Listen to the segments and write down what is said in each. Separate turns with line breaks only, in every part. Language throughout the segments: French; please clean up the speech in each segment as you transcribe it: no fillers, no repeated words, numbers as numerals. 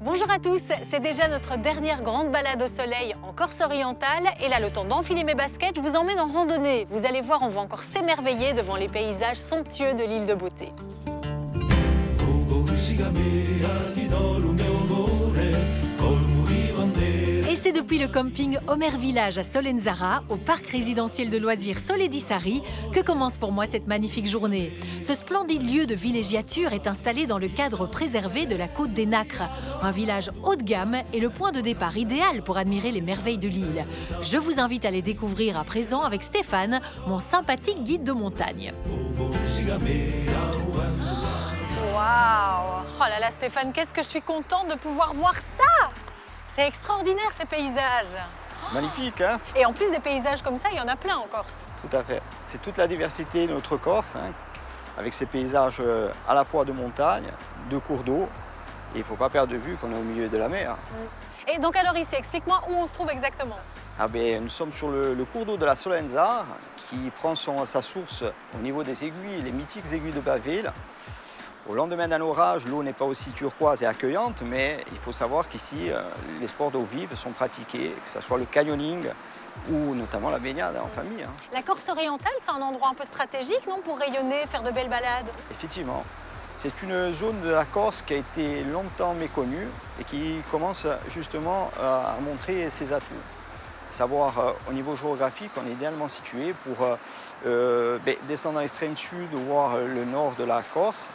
Bonjour à tous, c'est déjà notre dernière grande balade au soleil en Corse orientale et là le temps d'enfiler mes baskets, je vous emmène en randonnée. Vous allez voir, on va encore s'émerveiller devant les paysages somptueux de l'île de Beauté. Et c'est depuis le camping Homer Village à Solenzara, au parc résidentiel de loisirs Soledissari, que commence pour moi cette magnifique journée. Ce splendide lieu de villégiature est installé dans le cadre préservé de la Côte des Nacres, un village haut de gamme et le point de départ idéal pour admirer les merveilles de l'île. Je vous invite à les découvrir à présent avec Stéphane, mon sympathique guide de montagne. Waouh! Oh là là Stéphane, qu'est-ce que je suis contente de pouvoir voir ça! C'est extraordinaire ces paysages.
Magnifique, hein?
Et en plus des paysages comme ça, il y en a plein en Corse.
Tout à fait. C'est toute la diversité de notre Corse, hein, avec ces paysages à la fois de montagne, de cours d'eau. Et il ne faut pas perdre de vue qu'on est au milieu de la mer.
Et donc alors ici, explique-moi où on se trouve exactement.
Ah ben, nous sommes sur le cours d'eau de la Solenzara, qui prend sa source au niveau des aiguilles, les mythiques aiguilles de Baville. Au lendemain d'un orage, l'eau n'est pas aussi turquoise et accueillante, mais il faut savoir qu'ici, les sports d'eau vive sont pratiqués, que ce soit le canyoning ou notamment la baignade en famille. Hein.
La Corse orientale, c'est un endroit un peu stratégique, non, pour rayonner, faire de belles balades?
Effectivement. C'est une zone de la Corse qui a été longtemps méconnue et qui commence justement à montrer ses atouts. Savoir au niveau géographique, on est idéalement situé pour descendre dans l'extrême sud, voir le nord de la Corse.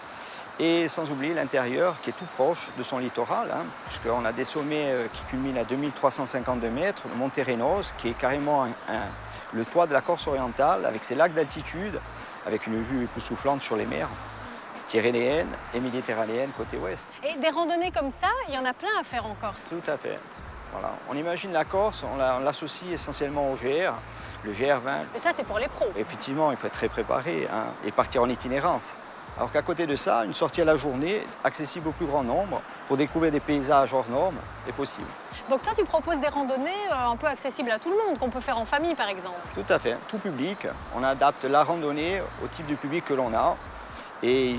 Et sans oublier l'intérieur qui est tout proche de son littoral, hein, puisqu'on a des sommets qui culminent à 2352 mètres, le Monte Renoz, qui est carrément le toit de la Corse orientale, avec ses lacs d'altitude, avec une vue époustouflante sur les mers tyrrhéniennes et méditerranéennes côté ouest.
Et des randonnées comme ça, il y en a plein à faire en Corse.
Tout à fait. Voilà. On imagine la Corse, on l'associe essentiellement au GR, le GR20.
Mais ça, c'est pour les pros.
Effectivement, il faut être très préparé hein, et partir en itinérance. Alors qu'à côté de ça, une sortie à la journée, accessible au plus grand nombre, pour découvrir des paysages hors normes, est possible.
Donc toi, tu proposes des randonnées un peu accessibles à tout le monde, qu'on peut faire en famille par exemple?
Tout à fait, tout public. On adapte la randonnée au type de public que l'on a. Et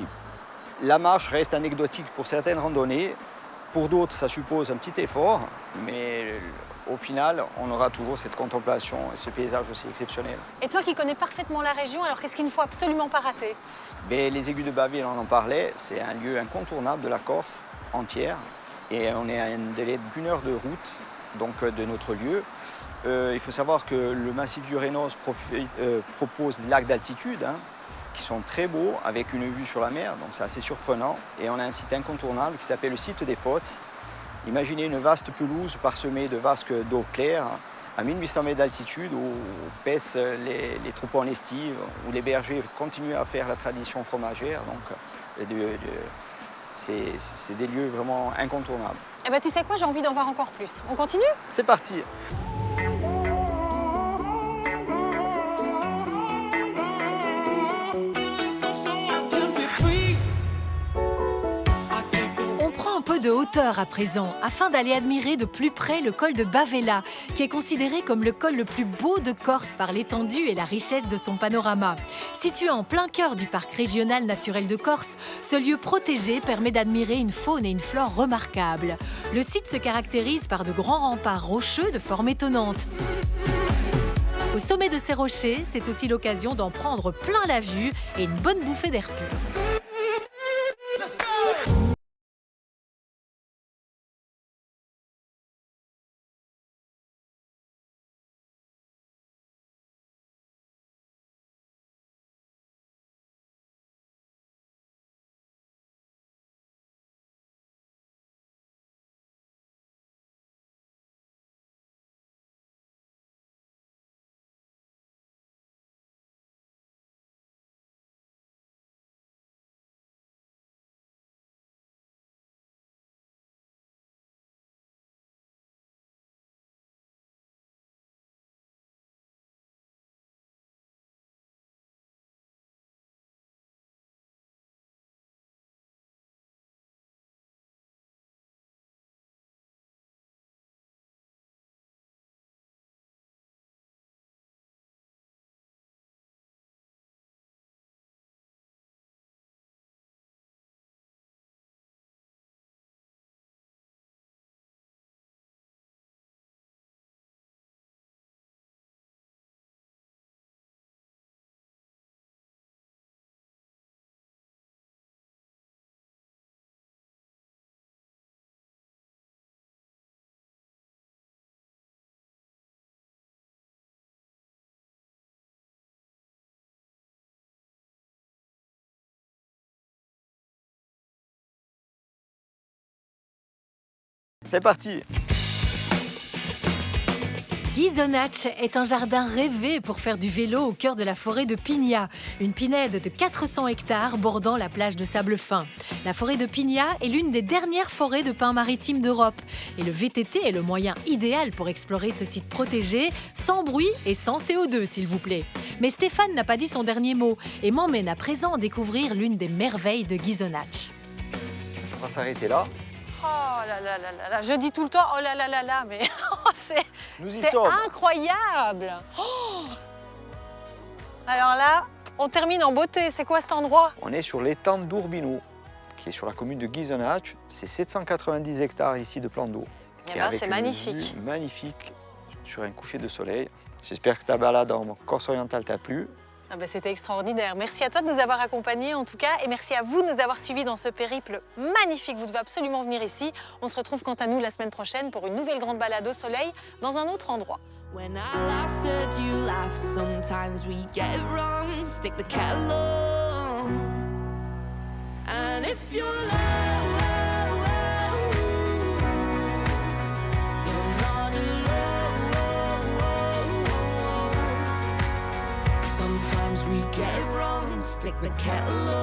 la marche reste anecdotique pour certaines randonnées. Pour d'autres, ça suppose un petit effort, mais au final, on aura toujours cette contemplation et ce paysage aussi exceptionnel.
Et toi qui connais parfaitement la région, alors qu'est-ce qu'il ne faut absolument pas rater?
Les aiguilles de Baville, on en parlait, c'est un lieu incontournable de la Corse entière. Et on est à un délai d'1 heure de route donc, de notre lieu. Il faut savoir que le massif du Renoz propose des lacs d'altitude hein, qui sont très beaux, avec une vue sur la mer, donc c'est assez surprenant. Et on a un site incontournable qui s'appelle le site des Potes. Imaginez une vaste pelouse parsemée de vasques d'eau claire à 1800 mètres d'altitude où paissent les troupeaux en estive, où les bergers continuent à faire la tradition fromagère. Donc, c'est des lieux vraiment incontournables.
Eh ben, tu sais quoi, j'ai envie d'en voir encore plus. On continue?
C'est parti!
De hauteur à présent, afin d'aller admirer de plus près le col de Bavella, qui est considéré comme le col le plus beau de Corse par l'étendue et la richesse de son panorama. Situé en plein cœur du parc régional naturel de Corse, ce lieu protégé permet d'admirer une faune et une flore remarquables. Le site se caractérise par de grands remparts rocheux de forme étonnante. Au sommet de ces rochers, c'est aussi l'occasion d'en prendre plein la vue et une bonne bouffée d'air pur.
C'est parti!
Ghisonaccia est un jardin rêvé pour faire du vélo au cœur de la forêt de Pigna, une pinède de 400 hectares bordant la plage de sable fin. La forêt de Pigna est l'une des dernières forêts de pins maritimes d'Europe et le VTT est le moyen idéal pour explorer ce site protégé, sans bruit et sans CO2 s'il vous plaît. Mais Stéphane n'a pas dit son dernier mot et m'emmène à présent découvrir l'une des merveilles de Ghisonaccia.
On va s'arrêter là.
Oh là là là là là, je dis tout le temps oh là là là là, mais
Nous y
c'est
sommes.
incroyable. Oh, alors là, on termine en beauté. C'est quoi cet endroit?
On est sur l'étang d'Urbino, qui est sur la commune de Ghisonaccia. C'est 790 hectares ici de plans d'eau.
Eh
Et
ben,
avec
c'est
une
magnifique.
vue magnifique sur un coucher de soleil. J'espère que ta balade en Corse orientale t'a plu.
Ah ben, c'était extraordinaire. Merci à toi de nous avoir accompagnés en tout cas et merci à vous de nous avoir suivis dans ce périple magnifique. Vous devez absolument venir ici. On se retrouve quant à nous la semaine prochaine pour une nouvelle grande balade au soleil dans un autre endroit.
When I laughed at you laugh, sometimes we get it wrong. Stick the kettle on. And if you love, you're not alone. Sometimes we get it wrong. Stick the kettle on.